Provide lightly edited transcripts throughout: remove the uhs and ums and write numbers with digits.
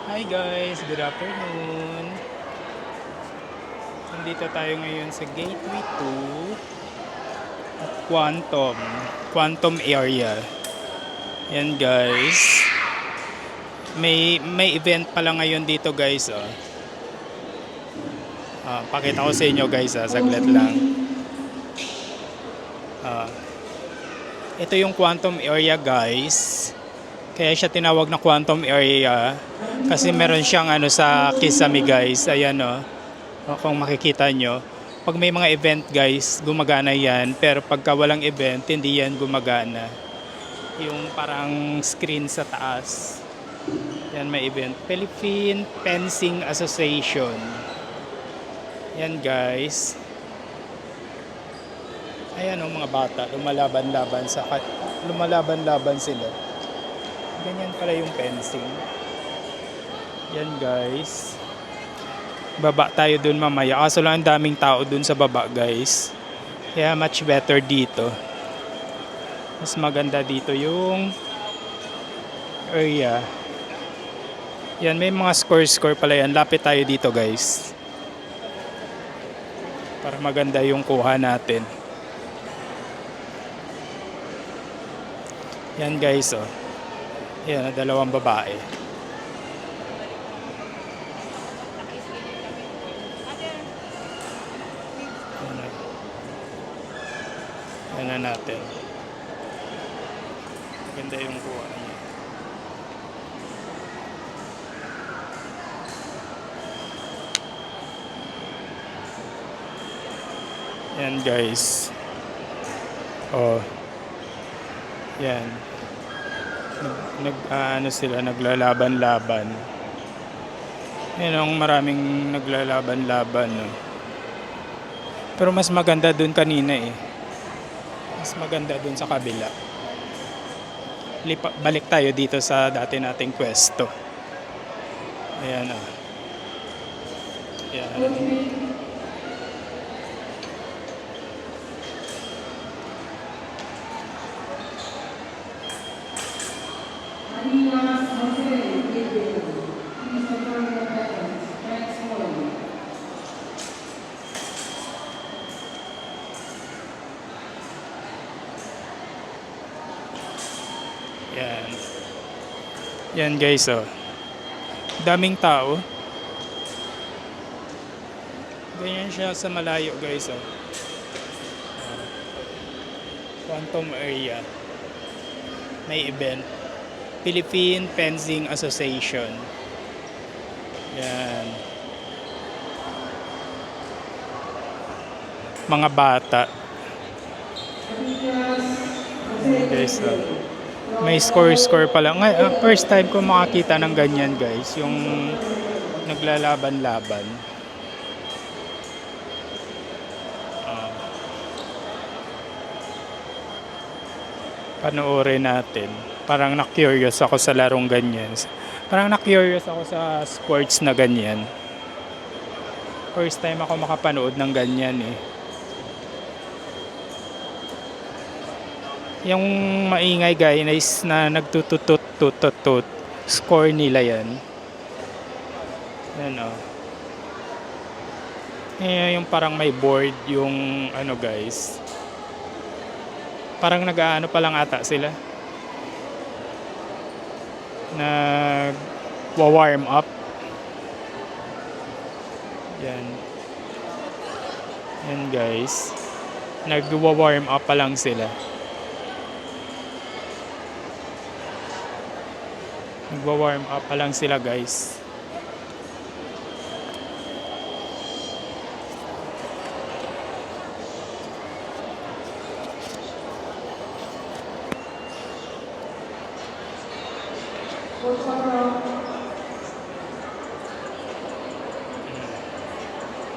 Hi guys, good afternoon. Nandito tayo ngayon sa Gateway 2 at Quantum area. Yan guys. May event pala ngayon dito guys, oh. Pakita ko sa inyo guys, saglit lang. Ito yung quantum area guys. Kaya siya tinawag na quantum area kasi meron siyang sa Kisame guys. Ayan, oh. Kung makikita nyo, pag may mga event guys, gumagana yan. Pero pagka walang event, hindi yan gumagana. Yung parang screen sa taas, yan may event. Philippine Fencing Association. Yan guys. Ayan o, mga bata, lumalaban-laban sila. Ganyan pala yung fencing. Yan guys. Baba tayo dun mamaya. Kaso lang ang daming tao dun sa baba guys. Kaya much better dito. Mas maganda dito yung area. Yan, may mga score pala yan. Lapit tayo dito guys. Para maganda yung kuha natin. Yan guys, oh. Yan, dalawang babae. Yan na natin. Ganda yung kuha niya. Yan guys. Oh. Yan. Naglalaban-laban. Yan ang maraming naglalaban-laban, no? Pero mas maganda dun kanina eh. Mas maganda dun sa kabila. Balik tayo dito sa dati nating pwesto. Ayan, oh. Ayan. Yan. Yan guys, oh. Daming tao. Ganyan siya sa malayo guys, oh. Quantum area. May event. Philippine Fencing Association. Yan. Mga bata. Yan guys, oh. May score pa lang. First time ko makakita ng ganyan guys, yung naglalaban-laban. Panoorin natin. Parang na-curious ako sa larong ganyan. Parang na-curious ako sa sports na ganyan. First time ako makapanood ng ganyan eh. Yung maingay guys na nagtututut score nila yan. Yan, oh. Yung parang may board yung guys. Parang nag-aano pa lang ata sila. Nag-warm up. Yan. Yan guys. Nag-warm up pa lang sila. Nagwa-warm up pa lang sila guys.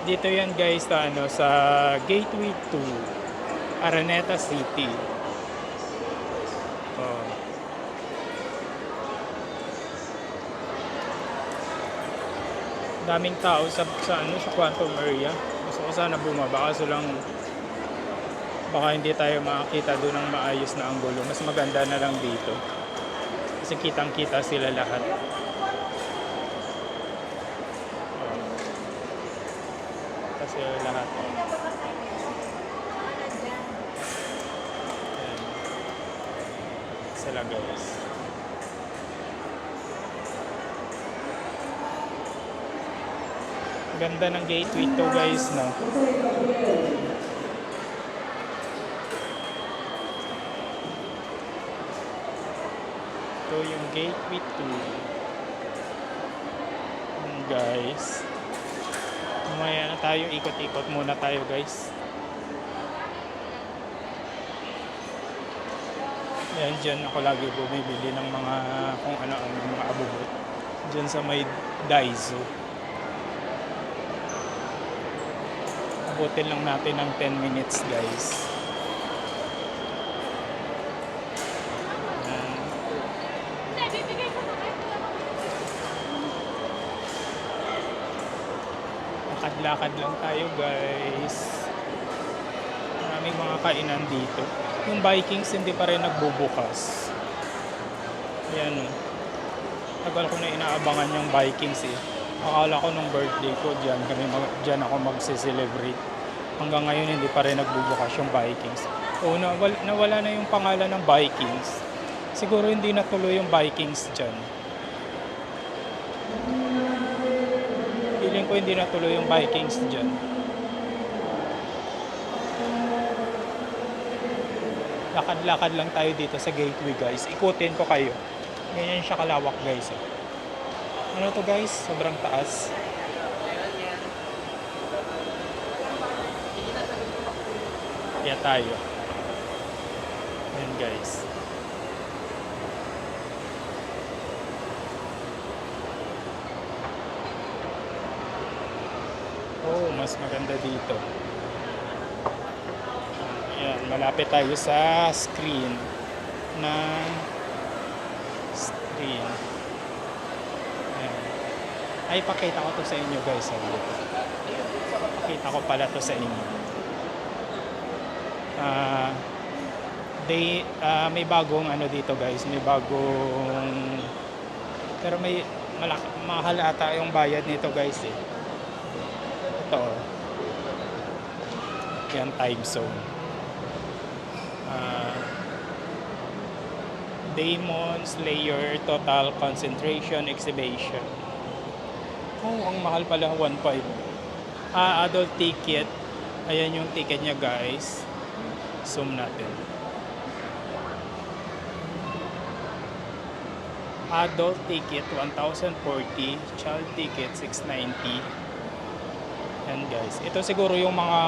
Dito yan guys sa Gateway 2, Araneta City. Oh. Daming tao sa quantum area. Gusto ko sana bumaba kaso lang baka hindi tayo makakita doon ng maayos na anggulo. Mas maganda na lang dito. Kasi kitang-kita sila lahat. Sale lahat. Ayan. Sila guys. Ganda ng gateway to guys, no? Ito yung gateway to. Guys. Mamaya na tayo, ikot-ikot muna tayo guys. Yan, dyan ako lagi bumibili ng mga kung ano-ano, mga abubot. Dyan sa may Daiso. Abutin lang natin ng 10 minutes guys. Lakad-lakad lang tayo guys. Maraming mga kainan dito. Yung Vikings hindi pa rin nagbubukas. Yan o. Tagal ko na inaabangan yung Vikings eh. Akala ko nung birthday ko dyan ako magse-celebrate. Hanggang ngayon hindi pa rin nagbubukas yung Vikings. O nawala na yung pangalan ng Vikings. Siguro hindi natuloy yung Vikings dyan. Feeling ko hindi natuloy yung Vikings dyan. Lakad-lakad lang tayo dito sa gateway guys. Ikutin ko kayo. Ganyan siya kalawak guys. Ano to guys? Sobrang taas. Kaya tayo. Yan guys. Oh, mas maganda dito. Ayan, malapit tayo sa screen. Ayan. Ay, pakita ko to sa inyo guys. Pakita ko pala to sa inyo. May bagong ano dito guys. May bagong... Pero may mahal ata yung bayad nito guys eh. Ito. Yan, time zone. Demon Slayer Total Concentration Exhibition. Oh, ang mahal pala, 1.5. Adult ticket. Ayan yung ticket niya guys. Zoom natin. Adult ticket 1,040, child ticket 690. Yan guys. Ito siguro yung mga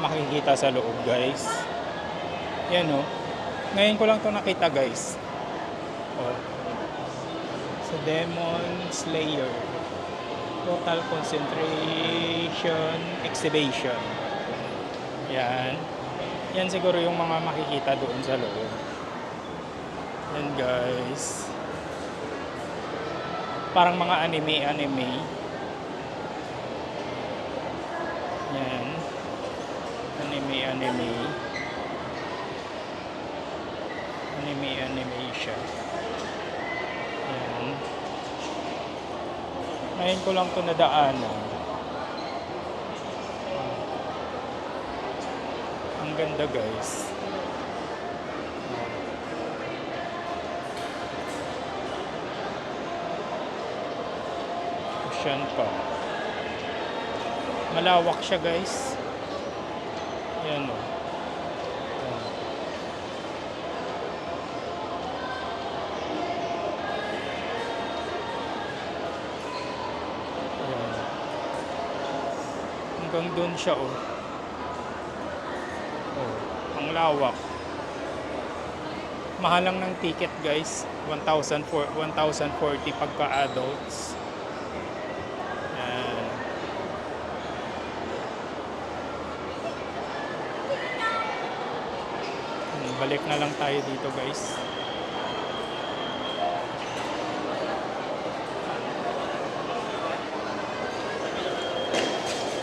makikita sa loob guys. Yan o. Ngayon ko lang to nakita guys. Oh. Sa Demon Slayer Total Concentration Exhibition. Yan. Yan siguro yung mga makikita doon sa loob. Yan guys. Parang mga anime. Yan. Anime siya. Yan. Ngayon ko lang ito nadaanan. Ang ganda guys. Ocean pa. Malawak siya guys. Ayan o. Hanggang doon siya o. Ang lawak. Mahal lang ng ticket guys. 1,040 pagka adults. Balik na lang tayo dito guys.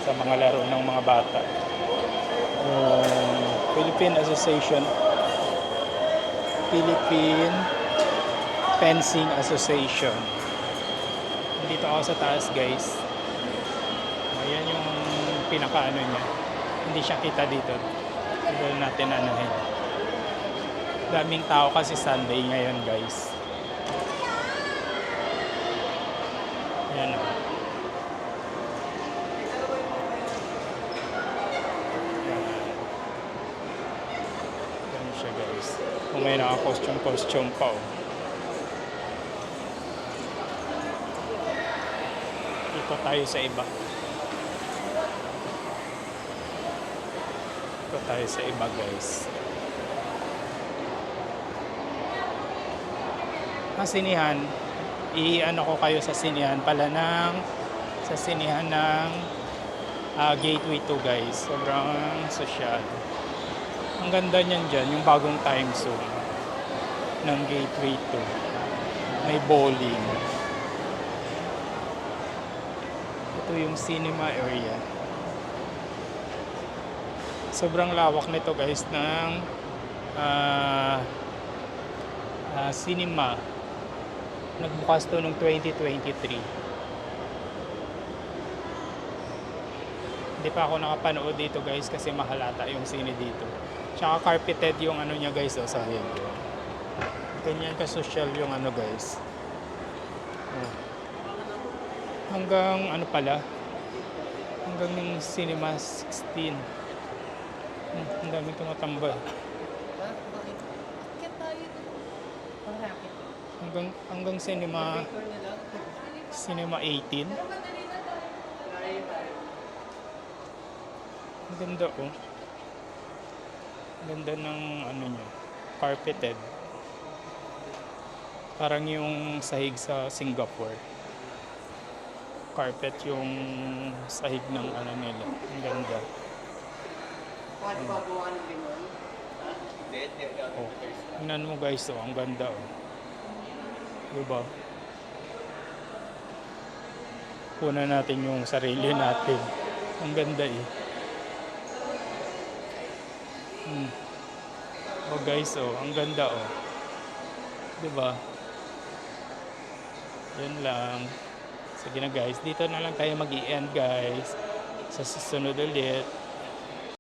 Sa mga laro ng mga bata. Philippine Fencing Association. Dito ako sa taas guys. Ayan yung pinaka ano niya. Hindi siya kita dito. Dito natin anuhin. Daming tao kasi Sunday ngayon guys. Ayan o. Ganun siya guys. Kung may naka-costume pa o. Dito tayo sa iba. Dito tayo sa iba guys. Sinihan, i-ano ko kayo sa sinihan pala sa sinihan ng Gateway 2 guys. Sobrang sosyal. Ang ganda niyan dyan, yung bagong time zone ng Gateway 2. May bowling. Ito yung cinema area. Sobrang lawak nito guys ng cinema. Nagbukas to noong 2023. Hindi pa ako nakapanood dito guys kasi mahal ata yung sine dito. Tsaka carpeted yung ano niya guys, sahig. Ganyan ka-social yung ano guys. Hanggang ano pala? Hanggang yung cinema 16. Ang daming tumatambay. Hanggang cinema 18. Ang ganda oh. Ang ganda ng ano niya, carpeted. Parang yung sahig sa Singapore. Carpet yung sahig ng ano nila. Ang ganda. Oh. Tingnan mo guys oh, ang ganda oh. Diba? Kuna natin yung sarili natin. Ang ganda eh. Oh guys, oh, ang ganda oh. Diba? Yan lang. Sige na guys, dito na lang tayo mag-i-end guys. Sa susunod ulit.